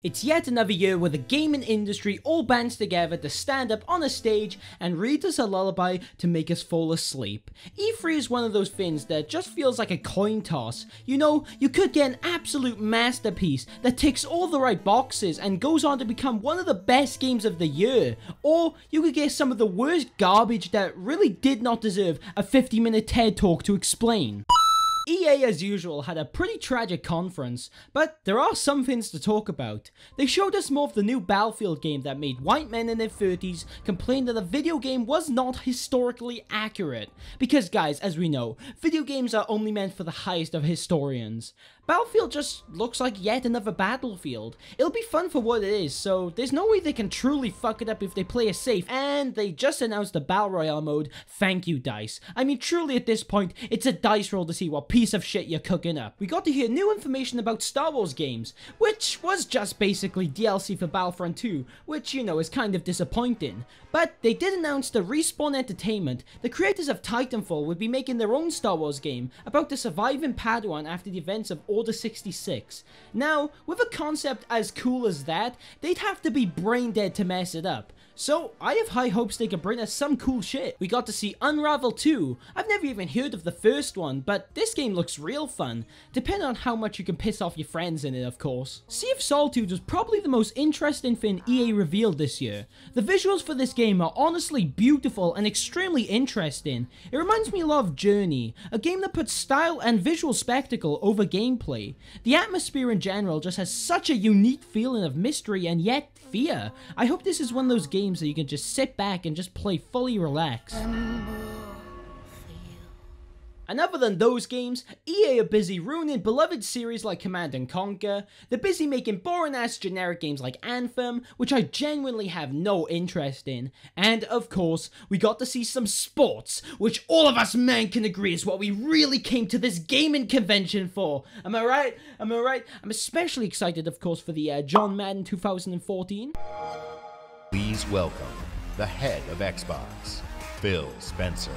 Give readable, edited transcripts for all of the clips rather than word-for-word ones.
It's yet another year where the gaming industry all bands together to stand up on a stage and read us a lullaby to make us fall asleep. E3 is one of those things that just feels like a coin toss. You know, you could get an absolute masterpiece that ticks all the right boxes and goes on to become one of the best games of the year, or you could get some of the worst garbage that really did not deserve a 50-minute TED Talk to explain. EA, as usual, had a pretty tragic conference, but there are some things to talk about. They showed us more of the new Battlefield game that made white men in their 30s complain that the video game was not historically accurate. Because guys, as we know, video games are only meant for the highest of historians. Battlefield just looks like yet another Battlefield. It'll be fun for what it is, so there's no way they can truly fuck it up if they play it safe, and they just announced the Battle Royale mode. Thank you, DICE. I mean, truly at this point, it's a dice roll to see what piece of shit you're cooking up. We got to hear new information about Star Wars games, which was just basically DLC for Battlefront 2, which, you know, is kind of disappointing. But they did announce that Respawn Entertainment, the creators of Titanfall, would be making their own Star Wars game about the surviving Padawan after the events of Order 66. Now, with a concept as cool as that, they'd have to be brain dead to mess it up. So, I have high hopes they can bring us some cool shit. We got to see Unravel 2. I've never even heard of the first one, but this game looks real fun, depending on how much you can piss off your friends in it, of course. Sea of Solitude was probably the most interesting thing EA revealed this year. The visuals for this game are honestly beautiful and extremely interesting. It reminds me a lot of Journey, a game that puts style and visual spectacle over gameplay. The atmosphere in general just has such a unique feeling of mystery and yet fear. I hope this is one of those games that you can just sit back and just play fully relaxed. And other than those games, EA are busy ruining beloved series like Command & Conquer, they're busy making boring ass generic games like Anthem, which I genuinely have no interest in, and of course, we got to see some sports, which all of us men can agree is what we really came to this gaming convention for. Am I right? Am I right? I'm especially excited, of course, for the John Madden 2014. Please welcome the head of Xbox, Phil Spencer.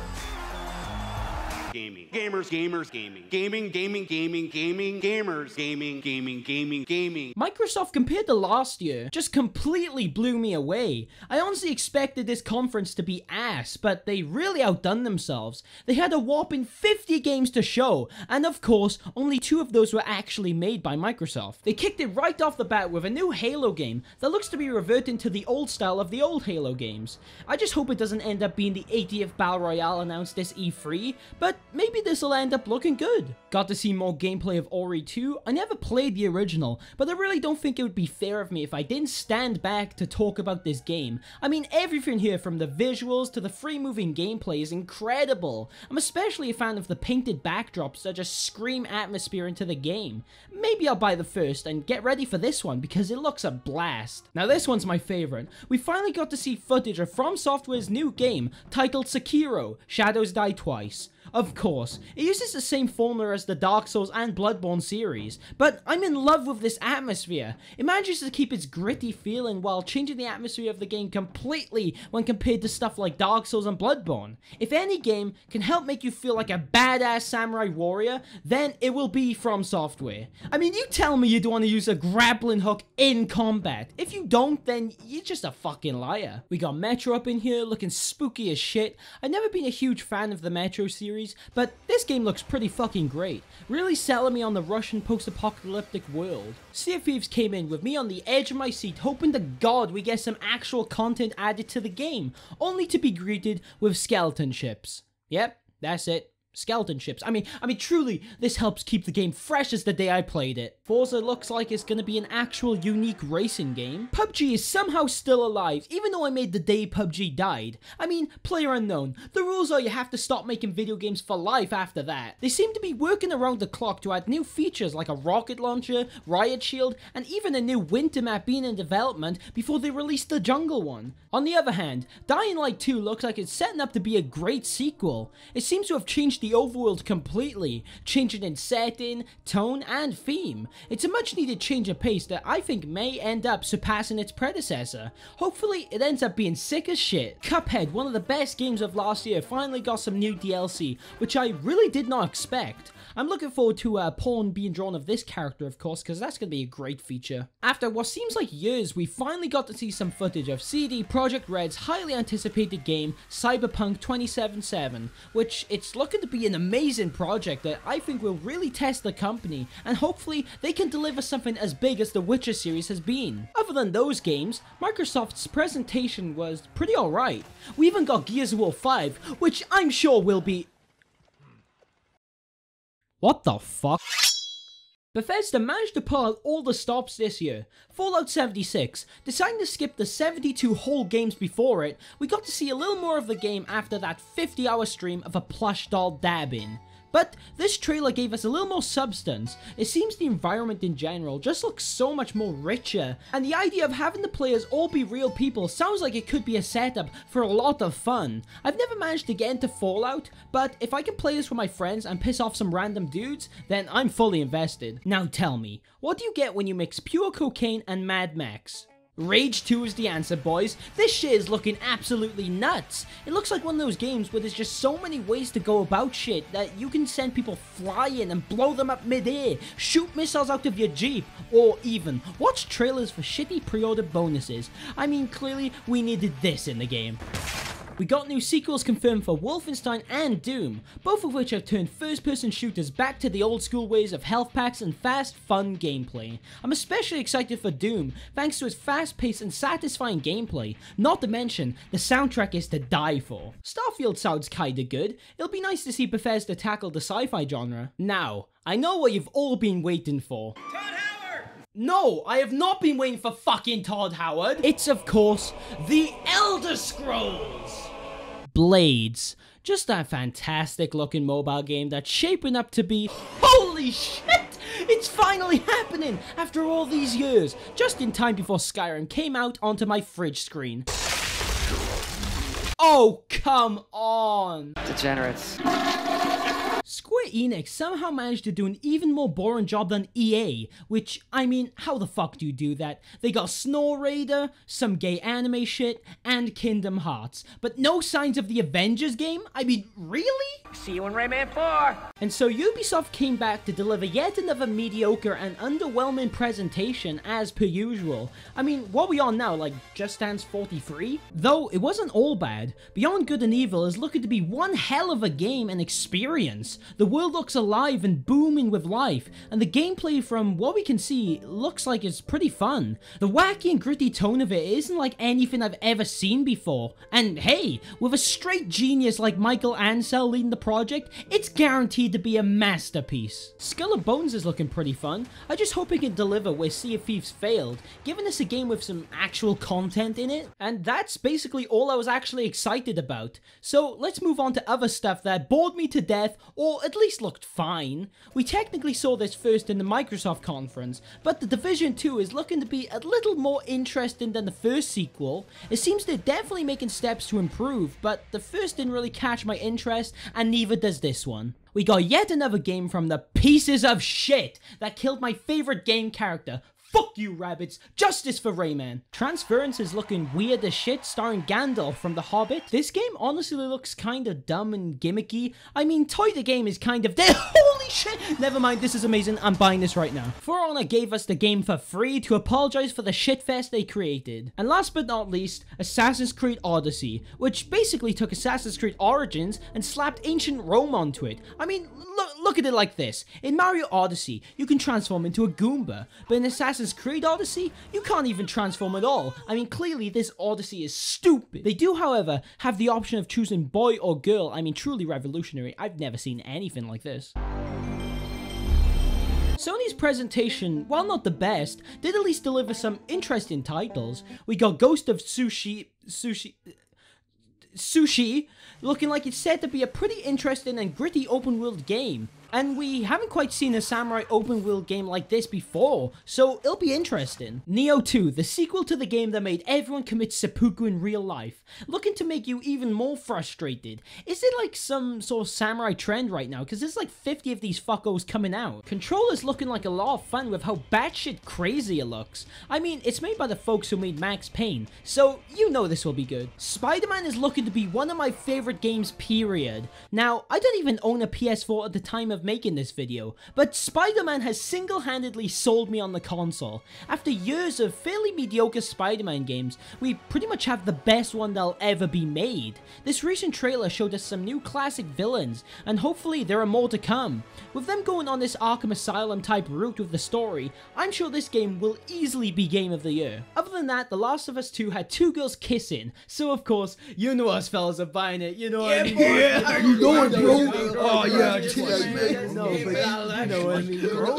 Gaming. Gamers, gamers, gaming. Gaming, gaming, gaming, gaming, gamers, gaming, gaming, gaming, gaming. Microsoft, compared to last year, just completely blew me away. I honestly expected this conference to be ass, but they really outdone themselves. They had a whopping 50 games to show, and of course, only 2 of those were actually made by Microsoft. They kicked it right off the bat with a new Halo game that looks to be reverting to the old style of the old Halo games. I just hope it doesn't end up being the 80th Battle Royale announced this E3, but maybe this will end up looking good. Got to see more gameplay of Ori 2. I never played the original, but I really don't think it would be fair of me if I didn't stand back to talk about this game. I mean, everything here from the visuals to the free moving gameplay is incredible. I'm especially a fan of the painted backdrops that just scream atmosphere into the game. Maybe I'll buy the first and get ready for this one because it looks a blast. Now this one's my favorite. We finally got to see footage of From Software's new game titled Sekiro: Shadows Die Twice. Of course, it uses the same formula as the Dark Souls and Bloodborne series, but I'm in love with this atmosphere. It manages to keep its gritty feeling while changing the atmosphere of the game completely when compared to stuff like Dark Souls and Bloodborne. If any game can help make you feel like a badass samurai warrior, then it will be From Software. I mean, you tell me you don't want to use a grappling hook in combat. If you don't, then you're just a fucking liar. We got Metro up in here looking spooky as shit. I've never been a huge fan of the Metro series, but this game looks pretty fucking great, really selling me on the Russian post-apocalyptic world. Sea of Thieves came in with me on the edge of my seat, hoping to God we get some actual content added to the game, only to be greeted with skeleton ships. Yep, that's it. Skeleton ships. I mean, truly, this helps keep the game fresh as the day I played it. Forza looks like it's gonna be an actual unique racing game. PUBG is somehow still alive, even though I made the day PUBG died. I mean, player unknown. The rules are you have to stop making video games for life after that. They seem to be working around the clock to add new features like a rocket launcher, riot shield, and even a new winter map being in development before they release the jungle one. On the other hand, Dying Light 2 looks like it's setting up to be a great sequel. It seems to have changed the the overworld completely, changing in setting, tone, and theme. It's a much needed change of pace that I think may end up surpassing its predecessor. Hopefully it ends up being sick as shit. Cuphead, one of the best games of last year, finally got some new DLC, which I really did not expect. I'm looking forward to a pawn being drawn of this character, of course, because that's going to be a great feature. After what seems like years, we finally got to see some footage of CD Projekt Red's highly anticipated game, Cyberpunk 2077, which it's looking to be an amazing project that I think will really test the company, and hopefully they can deliver something as big as the Witcher series has been. Other than those games, Microsoft's presentation was pretty alright. We even got Gears of War 5, which I'm sure will be... What the fuck? Bethesda managed to pull out all the stops this year. Fallout 76, deciding to skip the 72 whole games before it, we got to see a little more of the game after that 50-hour stream of a plush doll dabbing. But this trailer gave us a little more substance. It seems the environment in general just looks so much more richer, and the idea of having the players all be real people sounds like it could be a setup for a lot of fun. I've never managed to get into Fallout, but if I can play this with my friends and piss off some random dudes, then I'm fully invested. Now tell me, what do you get when you mix pure cocaine and Mad Max? Rage 2 is the answer, boys. This shit is looking absolutely nuts. It looks like one of those games where there's just so many ways to go about shit that you can send people flying and blow them up mid-air, shoot missiles out of your Jeep, or even watch trailers for shitty pre-order bonuses. I mean, clearly we needed this in the game. We got new sequels confirmed for Wolfenstein and Doom, both of which have turned first-person shooters back to the old-school ways of health packs and fast, fun gameplay. I'm especially excited for Doom, thanks to its fast-paced and satisfying gameplay, not to mention, the soundtrack is to die for. Starfield sounds kinda good. It'll be nice to see Bethesda tackle the sci-fi genre. Now, I know what you've all been waiting for. No, I have not been waiting for fucking Todd Howard. It's, of course, The Elder Scrolls Blades. Just a fantastic looking mobile game that's shaping up to be... Holy shit! It's finally happening after all these years, just in time before Skyrim came out onto my fridge screen. Oh, come on! Degenerates. Square Enix somehow managed to do an even more boring job than EA, which, I mean, how the fuck do you do that? They got Snow Raider, some gay anime shit, and Kingdom Hearts, but no signs of the Avengers game? I mean, really? See you in Rayman 4! And so Ubisoft came back to deliver yet another mediocre and underwhelming presentation as per usual. I mean, what are we on now, like Just Dance 43? Though it wasn't all bad, Beyond Good and Evil is looking to be one hell of a game and experience. The world looks alive and booming with life, and the gameplay from what we can see looks like it's pretty fun. The wacky and gritty tone of it isn't like anything I've ever seen before, and hey, with a straight genius like Michael Ansel leading the project, it's guaranteed to be a masterpiece. Skull and Bones is looking pretty fun. I just hope it can deliver where Sea of Thieves failed, giving us a game with some actual content in it, and that's basically all I was actually excited about. So let's move on to other stuff that bored me to death, or at least looked fine. We technically saw this first in the Microsoft conference, but The Division 2 is looking to be a little more interesting than the first sequel. It seems they're definitely making steps to improve, but the first didn't really catch my interest, and neither does this one. We got yet another game from the pieces of shit that killed my favorite game character. Fuck you, rabbits. Justice for Rayman. Transference is looking weird as shit, starring Gandalf from The Hobbit. This game honestly looks kinda dumb and gimmicky. I mean, Toy the Game is kind of dead. Holy shit! Never mind, this is amazing. I'm buying this right now. For Honor gave us the game for free to apologize for the shitfest they created. And last but not least, Assassin's Creed Odyssey, which basically took Assassin's Creed Origins and slapped ancient Rome onto it. I mean, look at it like this. In Mario Odyssey, you can transform into a Goomba, but in Assassin's Creed Odyssey, you can't even transform at all. I mean, clearly this Odyssey is stupid. They do, however, have the option of choosing boy or girl. I mean, truly revolutionary. I've never seen anything like this. Sony's presentation, while not the best, did at least deliver some interesting titles. We got Ghost of Sushi, looking like it's set to be a pretty interesting and gritty open world game. And we haven't quite seen a samurai open world game like this before, so it'll be interesting. Nioh 2, the sequel to the game that made everyone commit seppuku in real life, looking to make you even more frustrated. Is it like some sort of samurai trend right now? Because there's like 50 of these fuckos coming out. Controller's looking like a lot of fun with how batshit crazy it looks. I mean, it's made by the folks who made Max Payne, so you know this will be good. Spider-Man is looking to be one of my favorite games, period. Now, I don't even own a PS4 at the time of making this video, but Spider-Man has single-handedly sold me on the console. After years of fairly mediocre Spider-Man games, we pretty much have the best one that'll ever be made. This recent trailer showed us some new classic villains, and hopefully there are more to come. With them going on this Arkham Asylum type route with the story, I'm sure this game will easily be Game of the Year. Other than that, The Last of Us 2 had two girls kissing, so of course, you know us fellas are buying it, you know what I mean? Yeah, you know it, bro. Oh yeah,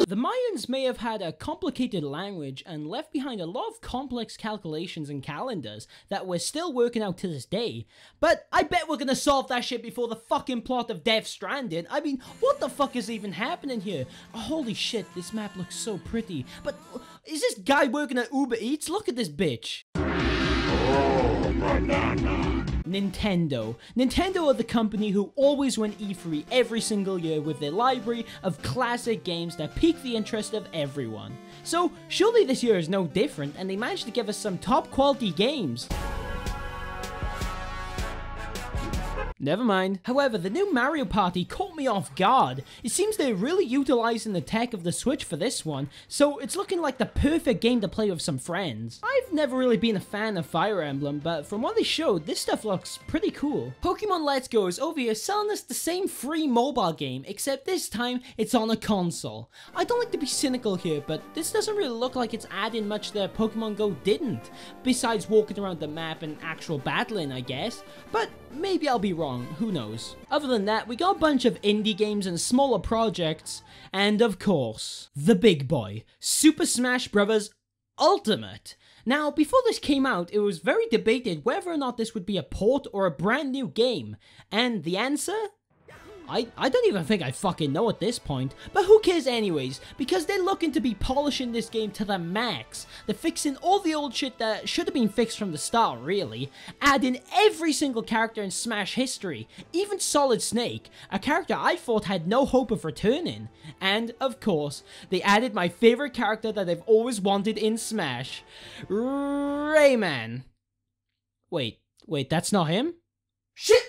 The Mayans may have had a complicated language and left behind a lot of complex calculations and calendars that we're still working out to this day, but I bet we're gonna solve that shit before the fucking plot of Death Stranding. I mean, what the fuck is even happening here? Oh, holy shit, this map looks so pretty, but is this guy working at Uber Eats? Look at this bitch. Nintendo. Nintendo are the company who always win E3 every single year with their library of classic games that pique the interest of everyone. So surely this year is no different, and they managed to give us some top quality games. Never mind. However, the new Mario Party caught me off guard. It seems they're really utilizing the tech of the Switch for this one, so it's looking like the perfect game to play with some friends. I've never really been a fan of Fire Emblem, but from what they showed, this stuff looks pretty cool. Pokemon Let's Go is over here selling us the same free mobile game, except this time it's on a console. I don't like to be cynical here, but this doesn't really look like it's adding much that Pokemon Go didn't, besides walking around the map and actual battling, I guess. But maybe I'll be wrong. Who knows? Other than that, we got a bunch of indie games and smaller projects, and of course, the big boy, Super Smash Bros. Ultimate. Now, before this came out, it was very debated whether or not this would be a port or a brand new game, and the answer? I don't even think I fucking know at this point, but who cares anyways, because they're looking to be polishing this game to the max. They're fixing all the old shit that should have been fixed from the start, really, adding every single character in Smash history, even Solid Snake, a character I thought had no hope of returning. And, of course, they added my favorite character that I've always wanted in Smash, Rayman. Wait, that's not him? Shit!